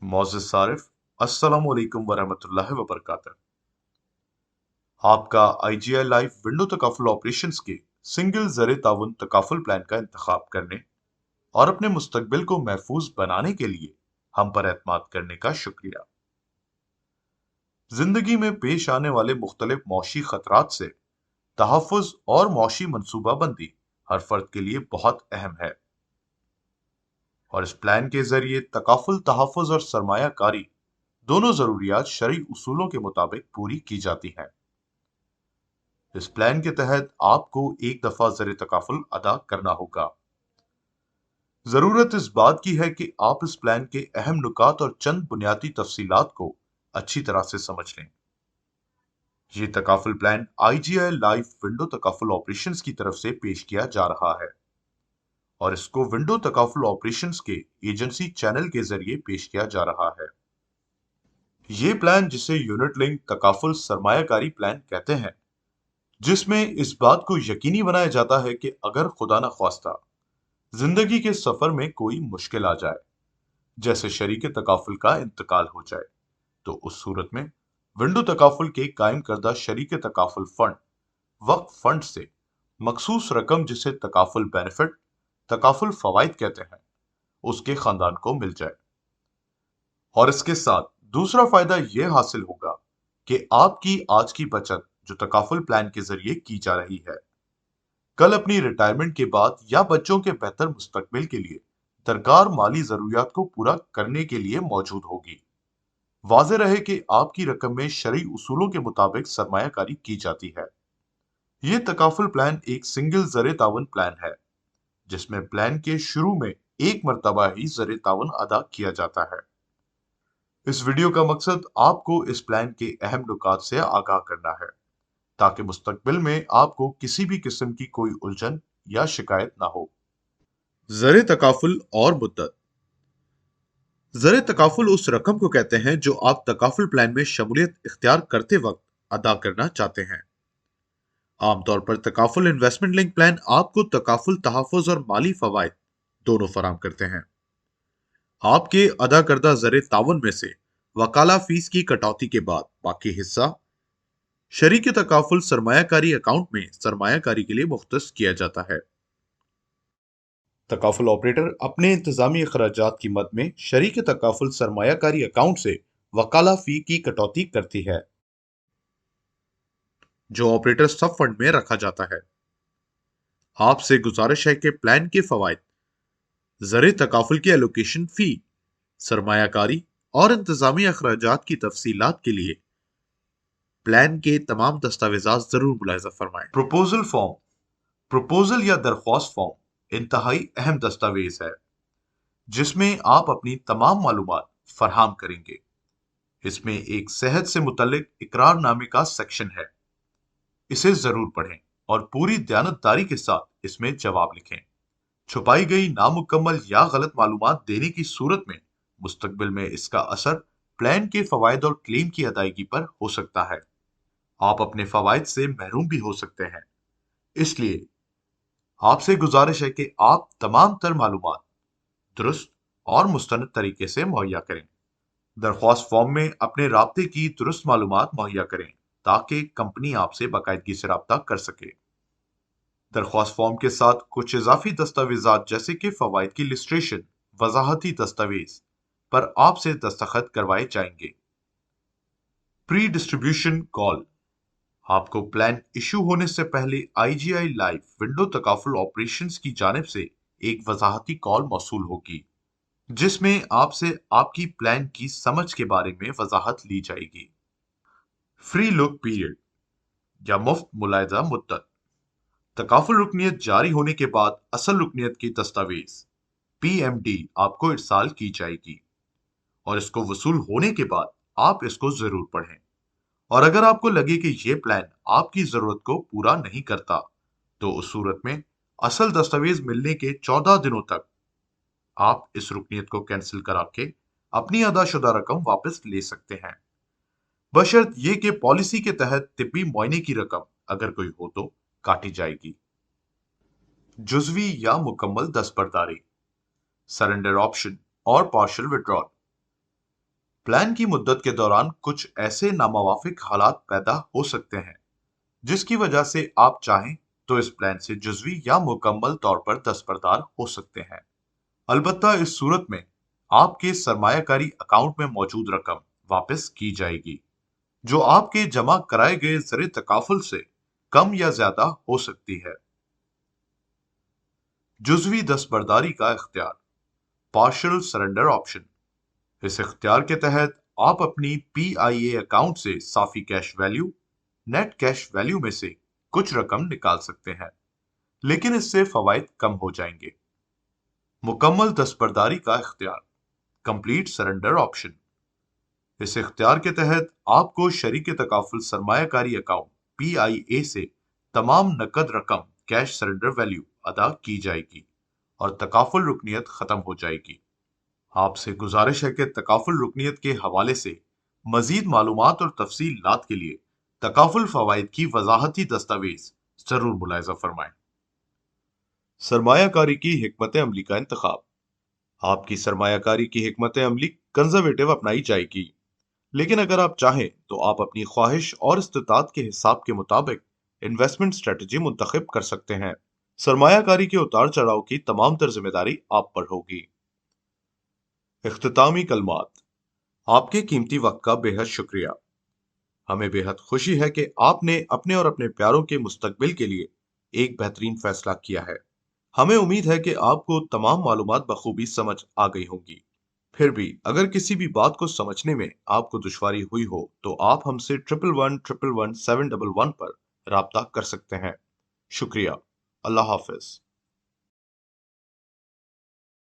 मोअज़्ज़ज़ सारिफ, अस्सलामु अलैकुम वरहमतुल्लाहि वबरकातुहू। आपका IGI life window takaful operations के सिंगल ज़र ताउन तकाफुल प्लान का इंतखाब करने और अपने मुस्तकबिल को महफूज बनाने के लिए हम पर एतमाद करने का शुक्रिया। जिंदगी में पेश आने वाले मुख्तलिफ मौशी खतरात से तहफ़्फ़ुज़ और मौशी मनसूबाबंदी हर फर्द के लिए बहुत अहम है, और इस प्लान के जरिए तकाफुल तहफ़्फ़ुज़ और सरमायाकारी दोनों जरूरियात शरई उसूलों के मुताबिक पूरी की जाती हैं। इस प्लान के तहत आपको एक दफा ज़र तकाफुल अदा करना होगा। जरूरत इस बात की है कि आप इस प्लान के अहम नुकात और चंद बुनियादी तफसीलात को अच्छी तरह से समझ लें। ये takaful plan IGI life window takaful operations की तरफ से पेश किया जा रहा है, और इसको विंडो तकाफुल ऑपरेशंस के एजेंसी चैनल के जरिए पेश किया जा रहा है। ये प्लान, जिसे यूनिट लिंक तकाफुल सरमायाकारी प्लान कहते हैं, जिसमें इस बात को यकीनी बनाया जाता है कि अगर खुदा न ख्वास्ता जिंदगी के सफर में कोई मुश्किल आ जाए, जैसे शरीक तकाफुल का इंतकाल हो जाए, तो उस सूरत में विंडो तकाफुल के कायम करदा शरीक तकाफुल फंड वक्फ फंड से मखसूस रकम, जिसे तकाफुल बेनिफिट तकाफुल फवाइद कहते हैं, उसके खानदान को मिल जाए। और इसके साथ दूसरा फायदा यह हासिल होगा कि आपकी आज की बचत, जो तकाफुल प्लान के जरिए की जा रही है, कल अपनी रिटायरमेंट के बाद या बच्चों के बेहतर मुस्तकबिल के लिए दरकार माली जरूरियात को पूरा करने के लिए मौजूद होगी। वाज़ेह रहे कि आपकी रकम में शरई उसूलों के मुताबिक सरमायाकारी की जाती है। ये तकाफुल प्लान एक सिंगल ज़र तावन प्लान है, जिसमें प्लान के शुरू में एक मरतबा ही ज़र तावन अदा किया जाता है। इस वीडियो का मकसद आपको इस प्लान के अहम नुकात से आगाह करना है, ताकि मुस्तकबिल में आपको किसी भी किस्म की कोई उलझन या शिकायत ना हो। ज़र तकाफुल और मुद्दत। ज़र तकाफुल उस रकम को कहते हैं जो आप तकाफुल प्लान में शमूलियत इख्तियार करते वक्त अदा करना चाहते हैं। आमतौर पर तकाफुल इन्वेस्टमेंट लिंक प्लान आपको तकाफुल तहफ़्फ़ुज़ और माली फवायद दोनों फराहम करते हैं। आपके अदा करदा ज़र तावन में से वकाला फीस की कटौती के बाद बाकी हिस्सा शरीक तकाफुल सरमायाकारी अकाउंट में सरमायाकारी के लिए मुख्तस किया जाता है। तकाफुल ऑपरेटर अपने इंतजामी अखराजात की मद में शरीक तकाफुल सरमायाकारी अकाउंट से वकाला फी की कटौती करती है, जो ऑपरेटर सब फंड में रखा जाता है। आपसे गुजारिश है कि प्लान के फवायद, ज़र तकाफुल की एलोकेशन फी, सरमायाकारी और इंतजामी अखराजात की तफसीलात के लिए प्लान के तमाम दस्तावेजात जरूर मुलाहिजा फरमाएं। Proposal form. प्रपोजल या दरख्वास्त फॉर्म इंतहाई अहम दस्तावेज है, जिसमें आप अपनी तमाम मालूमात फराहम करेंगे। इसमें एक सेहत से मुतल्लिक इकरारनामे का सेक्शन है। इसे जरूर पढ़ें और पूरी दयानतदारी के साथ इसमें जवाब लिखें। छुपाई गई, नामुकम्मल या गलत मालूमात देने की सूरत में मुस्तकबिल में इसका असर प्लान के फवायद और क्लेम की अदायगी पर हो सकता है। आप अपने फवायद से महरूम भी हो सकते हैं। इसलिए आपसे गुजारिश है कि आप तमाम तर मालूमात दुरुस्त और मुस्तनद तरीके से मुहैया करें। दरख्वास्त फॉर्म में अपने राब्ते की दुरुस्त मालूमात मुहैया करें, ताकि कंपनी आपसे बाकायदगी से राब्ता कर सके। दरख्वास्त फॉर्म के साथ कुछ इजाफी दस्तावेजात, जैसे कि फवायद की लिस्ट्रेशन, वजाहती दस्तावेज पर आपसे दस्तखत करवाए जाएंगे। Pre distribution call. आपको प्लान इशू होने से पहले IGI life window takaful operations की जानिब से एक वजाहती कॉल मौसूल होगी, जिसमें आपसे आपकी प्लान की समझ के बारे में वजाहत ली जाएगी। फ्री लुक पीरियड या मुफ्त मुलायजा मुद्दत। तकाफुल रुकनियत जारी होने के बाद असल रुकनियत की दस्तावेज पीएमडी आपको इरसाल की जाएगी, और इसको वसूल होने के बाद आप इसको जरूर पढ़ें। और अगर आपको लगे कि यह प्लान आपकी जरूरत को पूरा नहीं करता, तो उस सूरत में असल दस्तावेज मिलने के 14 दिनों तक आप इस रुकनियत को कैंसिल करा के अपनी अदाशुदा रकम वापस ले सकते हैं, बशर्त ये कि पॉलिसी के तहत तिब्बी मुआयने की रकम अगर कोई हो तो काटी जाएगी। जुजवी या मुकम्मल दस्तबरदारी, सरेंडर ऑप्शन और पार्शियल विड्रॉल। प्लान की मुद्दत के दौरान कुछ ऐसे नामवाफिक हालात पैदा हो सकते हैं जिसकी वजह से आप चाहें तो इस प्लान से जुजवी या मुकम्मल तौर पर दस्तबरदार हो सकते हैं। अलबत्ता इस सूरत में आपके सरमायाकारी अकाउंट में मौजूद रकम वापस की जाएगी, जो आपके जमा कराए गए ज़र तकाफुल से कम या ज्यादा हो सकती है। जुजवी दस्तबरदारी का इख्तियार, पार्शियल सरेंडर ऑप्शन। इस इख्तियार के तहत आप अपनी पीआईए अकाउंट से साफी cash value, net cash value में से कुछ रकम निकाल सकते हैं, लेकिन इससे फवायद कम हो जाएंगे। मुकम्मल दस्तबरदारी का इख्तियार, कंप्लीट सरेंडर ऑप्शन। इस इख्तियार के तहत आपको शरीक तकाफुल सरमायाकारी अकाउंट पीआईए से तमाम नकद रकम कैश सरेंडर वैल्यू अदा की जाएगी और तकाफुल रुकनियत खत्म हो जाएगी। आपसे गुजारिश है कि तकाफुल रुकनियत के हवाले से मजीद मालूमात और तफसीलात के लिए तकाफुल फवाइद की वजाहती दस्तावेज जरूर मुलायजा फरमाएं। सरमायाकारी की हिकमत अमली का इंतखाब। आपकी सरमायाकारी की हिकमत अमली कंजर्वेटिव अपनाई जाएगी, लेकिन अगर आप चाहें तो आप अपनी ख्वाहिश और इस्तिताअत के हिसाब के मुताबिक इन्वेस्टमेंट स्ट्रेटजी मुंतखब कर सकते हैं। सरमायाकारी के उतार चढ़ाव की तमाम तर जिम्मेदारी आप पर होगी। इख्तितामी कलमात। आपके कीमती वक्त का बेहद शुक्रिया। हमें बेहद खुशी है कि आपने अपने और अपने प्यारों के मुस्तकबिल के लिए एक बेहतरीन फैसला किया है। हमें उम्मीद है कि आपको तमाम मालूमात बखूबी समझ आ गई होंगी। फिर भी अगर किसी भी बात को समझने में आपको दुश्वारी हुई हो तो आप हमसे 11111711 पर राब्ता कर सकते हैं। शुक्रिया। अल्लाह हाफिज।